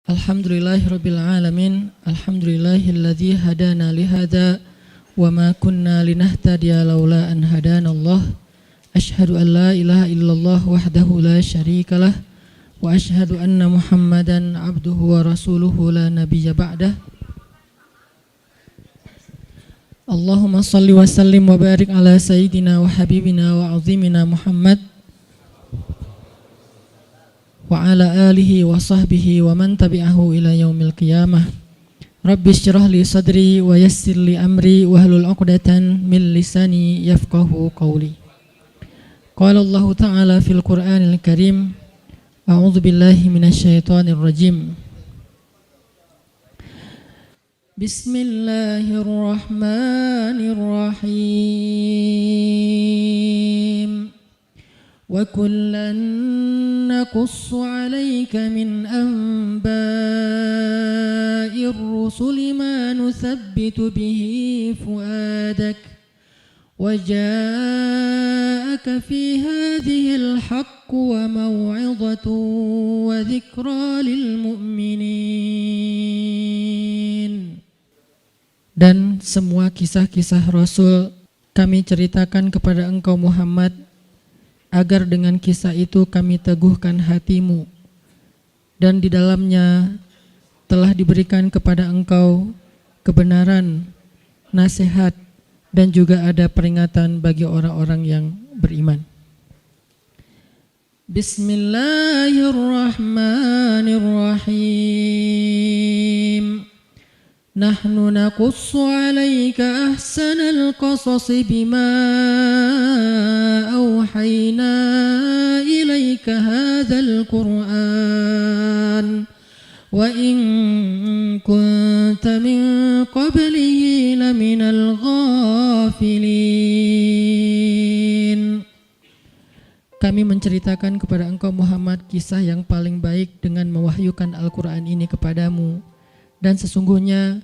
Alhamdulillahirabbil alamin. Alhamdulillahilladzi hadana lihada wa ma kunna linahtadiya laula an hadanallah. Asyhadu an la ilaha illallah wahdahu la syarikalah wa asyhadu anna Muhammadan abduhu wa rasuluhu la nabiyya ba'dah. Allahumma salli wa sallim wa barik ala sayyidina wa habibina wa azimina Muhammad wa ala alihi wa sahbihi wa man tabi'ahu ila yaumil qiyamah. Rabbi syrah li sadri wa yassir li amri wa hlul 'uqdatan min lisani yafqahu qawli. Qala Allah ta'ala fil Qur'anil Karim, a'udzu billahi minasy syaithanir rajim. Bismillahirrahmanirrahim. Wa kullan naqussu 'alaika min anba'ir rusuli ma nuthabbitu bihi fu'adak wa ja'aka fi hadhil haqqu wa maw'izatun wa dzikra lil mu'minin. Dan semua kisah-kisah Rasul kami ceritakan kepada engkau Muhammad, agar dengan kisah itu kami teguhkan hatimu, dan di dalamnya telah diberikan kepada engkau kebenaran, nasihat, dan juga ada peringatan bagi orang-orang yang beriman. Bismillahirrahmanirrahim. Nahnu naqussu 'alaika ahsanal qasasi bima awhayna ilaika hadzal Qur'an wa in kunta min qablihi laminal ghafilin. Kami menceritakan kepada engkau Muhammad kisah yang paling baik dengan mewahyukan Al-Qur'an ini kepadamu, dan sesungguhnya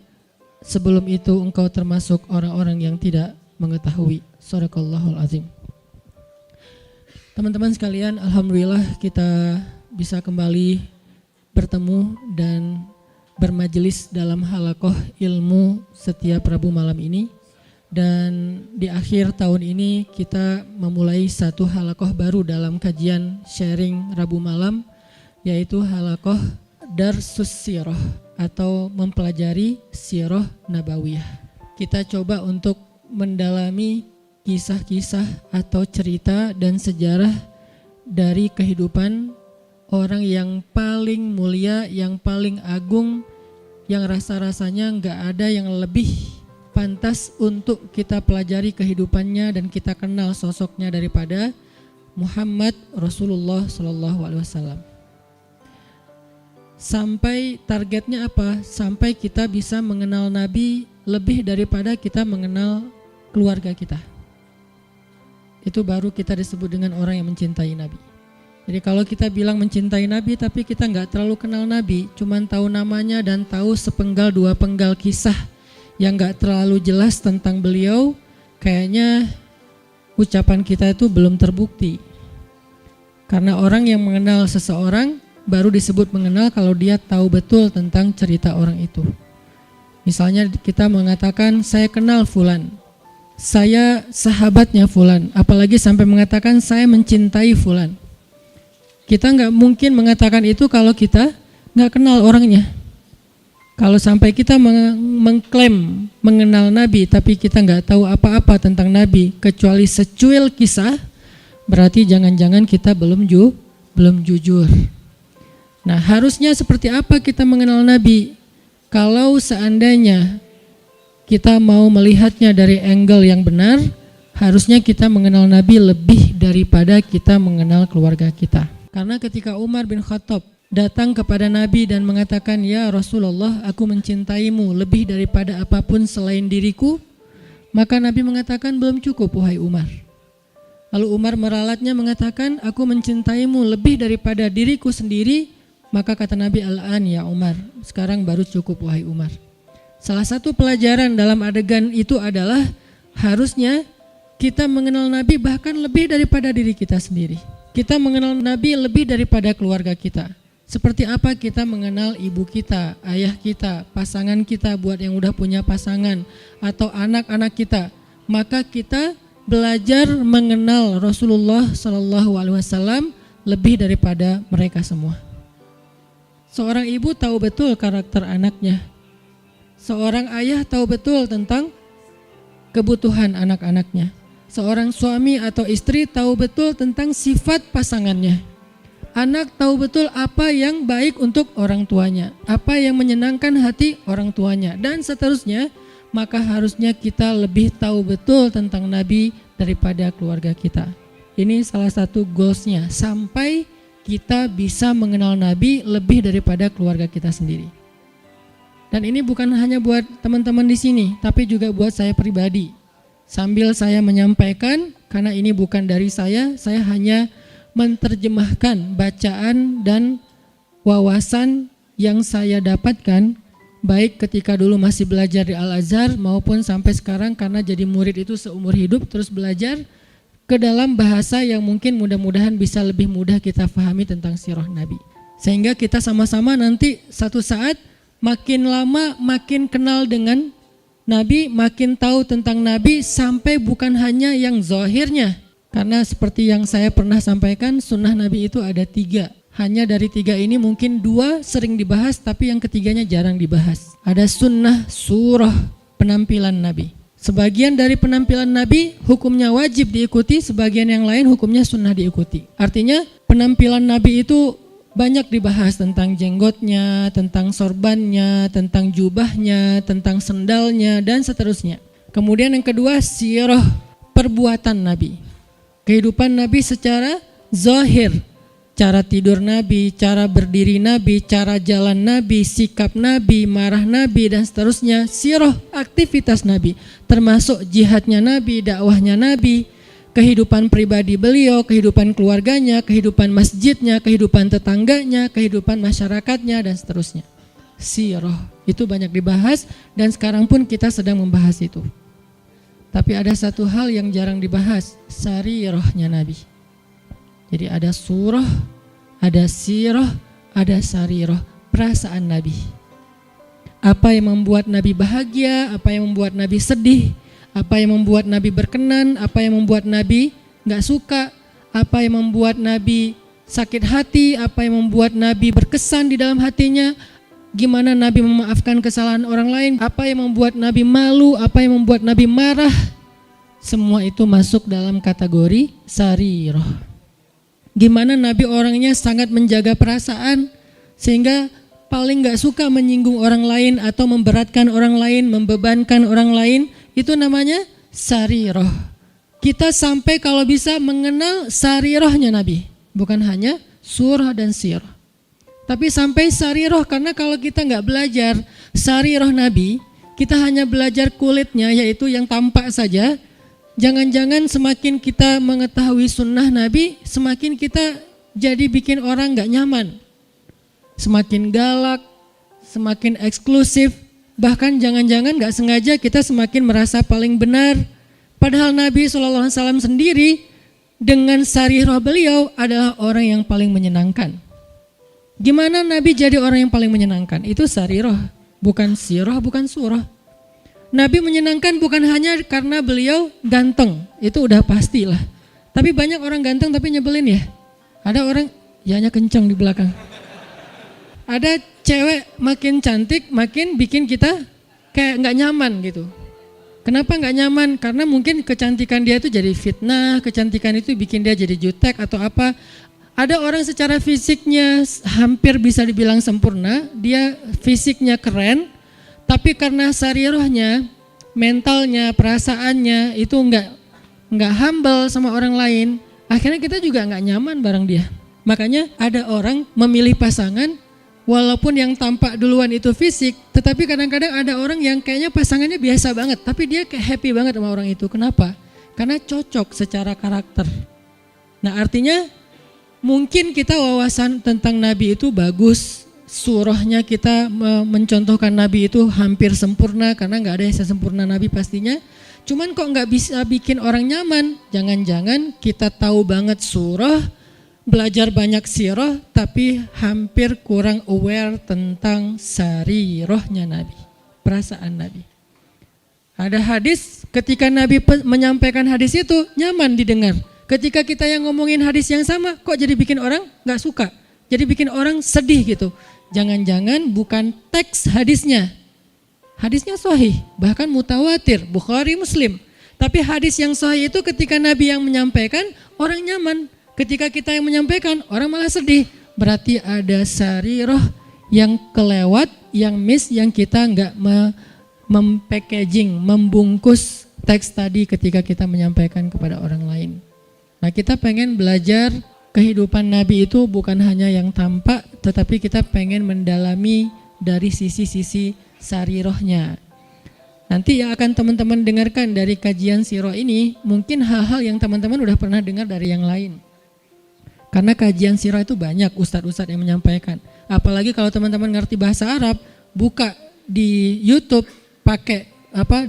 sebelum itu engkau termasuk orang-orang yang tidak mengetahui. Shadaqallahul azim. Teman-teman sekalian, alhamdulillah kita bisa kembali bertemu dan bermajelis dalam halaqah ilmu setiap Rabu malam ini. Dan di akhir tahun ini kita memulai satu halaqah baru dalam kajian sharing Rabu malam, yaitu halaqah Darsus Sirah atau mempelajari sirah nabawiyah. Kita coba untuk mendalami kisah-kisah atau cerita dan sejarah dari kehidupan orang yang paling mulia, yang paling agung, yang rasa-rasanya gak ada yang lebih pantas untuk kita pelajari kehidupannya dan kita kenal sosoknya daripada Muhammad Rasulullah SAW. Sampai targetnya apa? Sampai kita bisa mengenal Nabi lebih daripada kita mengenal keluarga kita. Itu baru kita disebut dengan orang yang mencintai Nabi. Jadi kalau kita bilang mencintai Nabi tapi kita nggak terlalu kenal Nabi, cuman tahu namanya dan tahu sepenggal dua penggal kisah yang nggak terlalu jelas tentang beliau, kayaknya ucapan kita itu belum terbukti. Karena orang yang mengenal seseorang baru disebut mengenal kalau dia tahu betul tentang cerita orang itu. Misalnya kita mengatakan saya kenal fulan, saya sahabatnya fulan, apalagi sampai mengatakan saya mencintai fulan. Kita nggak mungkin mengatakan itu kalau kita nggak kenal orangnya. Kalau sampai kita mengklaim mengenal Nabi tapi kita nggak tahu apa-apa tentang Nabi kecuali secuil kisah, berarti jangan-jangan kita belum jujur. Nah, harusnya seperti apa kita mengenal Nabi? Kalau seandainya kita mau melihatnya dari angle yang benar, harusnya kita mengenal Nabi lebih daripada kita mengenal keluarga kita. Karena ketika Umar bin Khattab datang kepada Nabi dan mengatakan, "Ya Rasulullah, aku mencintaimu lebih daripada apapun selain diriku," maka Nabi mengatakan, "Belum cukup wahai Umar." Lalu Umar meralatnya mengatakan, "Aku mencintaimu lebih daripada diriku sendiri." Maka kata Nabi, "Al-an ya Umar, sekarang baru cukup wahai Umar." Salah satu pelajaran dalam adegan itu adalah harusnya kita mengenal Nabi bahkan lebih daripada diri kita sendiri. Kita mengenal Nabi lebih daripada keluarga kita. Seperti apa kita mengenal ibu kita, ayah kita, pasangan kita buat yang udah punya pasangan, atau anak-anak kita. Maka kita belajar mengenal Rasulullah SAW lebih daripada mereka semua. Seorang ibu tahu betul karakter anaknya. Seorang ayah tahu betul tentang kebutuhan anak-anaknya. Seorang suami atau istri tahu betul tentang sifat pasangannya. Anak tahu betul apa yang baik untuk orang tuanya, apa yang menyenangkan hati orang tuanya, dan seterusnya. Maka harusnya kita lebih tahu betul tentang Nabi daripada keluarga kita. Ini salah satu goalsnya, sampai kita bisa mengenal Nabi lebih daripada keluarga kita sendiri. Dan ini bukan hanya buat teman-teman di sini, tapi juga buat saya pribadi. Sambil saya menyampaikan, karena ini bukan dari saya hanya menerjemahkan bacaan dan wawasan yang saya dapatkan, baik ketika dulu masih belajar di Al-Azhar maupun sampai sekarang karena jadi murid itu seumur hidup terus belajar ke dalam bahasa yang mungkin mudah-mudahan bisa lebih mudah kita pahami tentang sirah Nabi. Sehingga kita sama-sama nanti satu saat makin lama makin kenal dengan Nabi, makin tahu tentang Nabi, sampai bukan hanya yang zahirnya. Karena seperti yang saya pernah sampaikan, sunnah Nabi itu ada 3. Hanya dari 3 ini mungkin 2 sering dibahas, tapi yang ketiganya jarang dibahas. Ada sunnah surah penampilan Nabi. Sebagian dari penampilan Nabi hukumnya wajib diikuti, sebagian yang lain hukumnya sunnah diikuti. Artinya penampilan Nabi itu banyak dibahas tentang jenggotnya, tentang sorbannya, tentang jubahnya, tentang sendalnya, dan seterusnya. Kemudian yang kedua, sirah perbuatan Nabi. Kehidupan Nabi secara zahir, cara tidur Nabi, cara berdiri Nabi, cara jalan Nabi, sikap Nabi, marah Nabi, dan seterusnya. Sirah aktivitas Nabi, termasuk jihadnya Nabi, dakwahnya Nabi, kehidupan pribadi beliau, kehidupan keluarganya, kehidupan masjidnya, kehidupan tetangganya, kehidupan masyarakatnya, dan seterusnya. Sirah itu banyak dibahas, dan sekarang pun kita sedang membahas itu. Tapi ada satu hal yang jarang dibahas, sarirahnya Nabi. Jadi ada surah, ada sirah, ada sarirah, perasaan Nabi. Apa yang membuat Nabi bahagia, apa yang membuat Nabi sedih, apa yang membuat Nabi berkenan, apa yang membuat Nabi gak suka, apa yang membuat Nabi sakit hati, apa yang membuat Nabi berkesan di dalam hatinya, gimana Nabi memaafkan kesalahan orang lain, apa yang membuat Nabi malu, apa yang membuat Nabi marah. Semua itu masuk dalam kategori sarirah. Gimana Nabi orangnya sangat menjaga perasaan, sehingga paling gak suka menyinggung orang lain atau memberatkan orang lain, membebankan orang lain. Itu namanya sarirah. Kita sampai kalau bisa mengenal sarirahnya Nabi, bukan hanya surah dan sirah. Tapi sampai sarirah, karena kalau kita nggak belajar sarirah Nabi, kita hanya belajar kulitnya, yaitu yang tampak saja. Jangan-jangan semakin kita mengetahui sunnah Nabi, semakin kita jadi bikin orang nggak nyaman. Semakin galak, semakin eksklusif, bahkan jangan-jangan nggak sengaja kita semakin merasa paling benar. Padahal Nabi SAW sendiri dengan sarirah beliau adalah orang yang paling menyenangkan. Gimana Nabi jadi orang yang paling menyenangkan? Itu sarirah, bukan sirah, bukan surah. Nabi menyenangkan bukan hanya karena beliau ganteng, itu udah pastilah. Tapi banyak orang ganteng tapi nyebelin ya. Ada orang, yanya kencang di belakang. Ada cewek makin cantik, makin bikin kita kayak gak nyaman gitu. Kenapa gak nyaman? Karena mungkin kecantikan dia itu jadi fitnah, kecantikan itu bikin dia jadi jutek atau apa. Ada orang secara fisiknya hampir bisa dibilang sempurna, dia fisiknya keren, tapi karena sarirahnya, mentalnya, perasaannya itu enggak humble sama orang lain, akhirnya kita juga enggak nyaman bareng dia. Makanya ada orang memilih pasangan walaupun yang tampak duluan itu fisik, tetapi kadang-kadang ada orang yang kayaknya pasangannya biasa banget, tapi dia kayak happy banget sama orang itu. Kenapa? Karena cocok secara karakter. Nah, artinya mungkin kita wawasan tentang Nabi itu bagus, surahnya kita mencontohkan Nabi itu hampir sempurna, karena gak ada yang sempurna Nabi pastinya. Cuman kok gak bisa bikin orang nyaman? Jangan-jangan kita tahu banget surah, belajar banyak sirah tapi hampir kurang aware tentang sarirahnya Nabi, perasaan Nabi. Ada hadis ketika Nabi menyampaikan hadis itu nyaman didengar. Ketika kita yang ngomongin hadis yang sama kok jadi bikin orang gak suka, jadi bikin orang sedih gitu. Jangan-jangan bukan teks hadisnya. Hadisnya sahih, bahkan mutawatir, Bukhari, Muslim. Tapi hadis yang sahih itu ketika Nabi yang menyampaikan, orang nyaman. Ketika kita yang menyampaikan, orang malah sedih. Berarti ada sarirah yang kelewat, yang miss, yang kita nggak mempackaging, membungkus teks tadi ketika kita menyampaikan kepada orang lain. Nah, kita pengen belajar kehidupan Nabi itu bukan hanya yang tampak, tetapi kita pengen mendalami dari sisi-sisi sarirahnya. Nanti yang akan teman-teman dengarkan dari kajian sirah ini mungkin hal-hal yang teman-teman udah pernah dengar dari yang lain. Karena kajian sirah itu banyak ustadz-ustadz yang menyampaikan. Apalagi kalau teman-teman ngerti bahasa Arab, buka di YouTube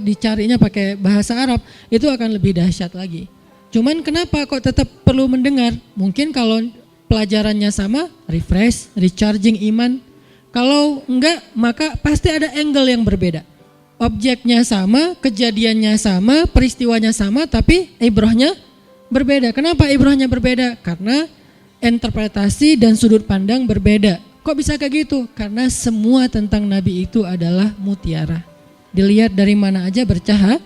dicarinya pakai bahasa Arab, itu akan lebih dahsyat lagi. Cuman kenapa kok tetap perlu mendengar? Mungkin kalau pelajarannya sama, refresh, recharging iman. Kalau enggak, maka pasti ada angle yang berbeda. Objeknya sama, kejadiannya sama, peristiwanya sama, tapi ibrahnya berbeda. Kenapa ibrahnya berbeda? Karena interpretasi dan sudut pandang berbeda. Kok bisa kayak gitu? Karena semua tentang Nabi itu adalah mutiara. Dilihat dari mana aja bercahaya.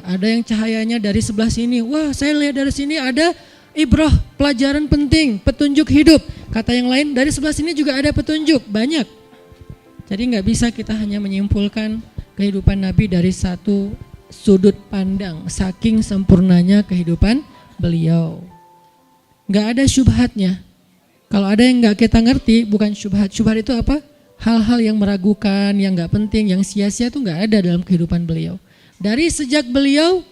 Ada yang cahayanya dari sebelah sini. Wah, saya lihat dari sini ada ibrah, pelajaran penting, petunjuk hidup. Kata yang lain, dari sebelah sini juga ada petunjuk, banyak. Jadi nggak bisa kita hanya menyimpulkan kehidupan Nabi dari satu sudut pandang, saking sempurnanya kehidupan beliau. Nggak ada syubhatnya. Kalau ada yang nggak kita ngerti, bukan syubhat. Syubhat itu apa? Hal-hal yang meragukan, yang nggak penting, yang sia-sia itu nggak ada dalam kehidupan beliau. Dari sejak beliau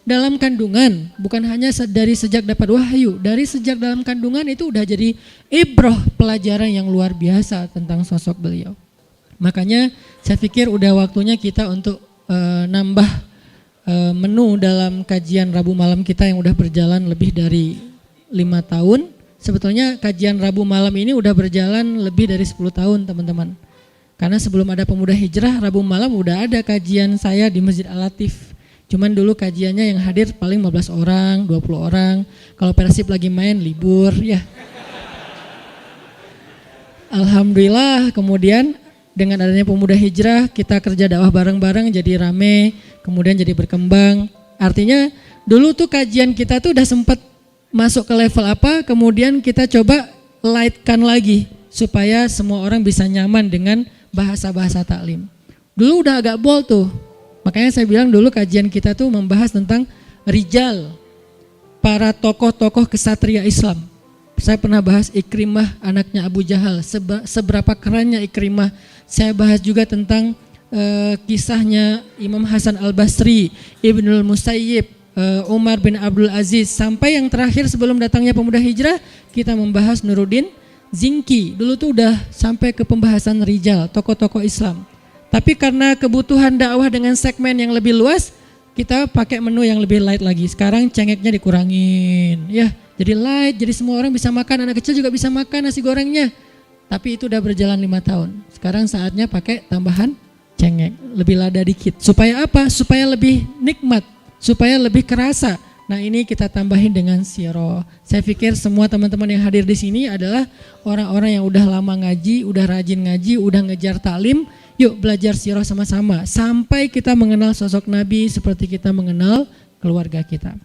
dalam kandungan, bukan hanya dari sejak dapat wahyu, dari sejak dalam kandungan itu udah jadi ibrah, pelajaran yang luar biasa tentang sosok beliau. Makanya saya pikir udah waktunya kita untuk nambah menu dalam kajian Rabu malam kita yang udah berjalan lebih dari 5 tahun. Sebetulnya kajian Rabu malam ini udah berjalan lebih dari 10 tahun teman-teman. Karena sebelum ada Pemuda Hijrah, Rabu malam udah ada kajian saya di Masjid Al-Latif. Cuman dulu kajiannya yang hadir paling 15 orang, 20 orang. Kalau Persib lagi main libur ya. Alhamdulillah kemudian dengan adanya Pemuda Hijrah kita kerja dakwah bareng-bareng jadi rame, kemudian jadi berkembang. Artinya dulu tuh kajian kita tuh udah sempat masuk ke level apa, kemudian kita coba lightkan lagi supaya semua orang bisa nyaman dengan bahasa-bahasa taklim. Dulu udah agak bold tuh. Makanya saya bilang dulu kajian kita tuh membahas tentang rijal, para tokoh-tokoh kesatria Islam. Saya pernah bahas Ikrimah anaknya Abu Jahal, seberapa kerennya Ikrimah. Saya bahas juga tentang kisahnya Imam Hasan Al-Basri, Ibnul Musayyib, Umar bin Abdul Aziz. Sampai yang terakhir sebelum datangnya Pemuda Hijrah, kita membahas Nuruddin Zinki. Dulu tuh udah sampai ke pembahasan rijal, tokoh-tokoh Islam. Tapi karena kebutuhan dakwah dengan segmen yang lebih luas, kita pakai menu yang lebih light lagi. Sekarang cengeknya dikurangin, ya. Jadi light, jadi semua orang bisa makan, anak kecil juga bisa makan nasi gorengnya. Tapi itu udah berjalan 5 tahun. Sekarang saatnya pakai tambahan cengek, lebih lada dikit. Supaya apa? Supaya lebih nikmat, supaya lebih kerasa. Nah ini kita tambahin dengan sirah. Saya pikir semua teman-teman yang hadir di sini adalah orang-orang yang udah lama ngaji, udah rajin ngaji, udah ngejar taklim. Yuk belajar sirah sama-sama sampai kita mengenal sosok Nabi seperti kita mengenal keluarga kita.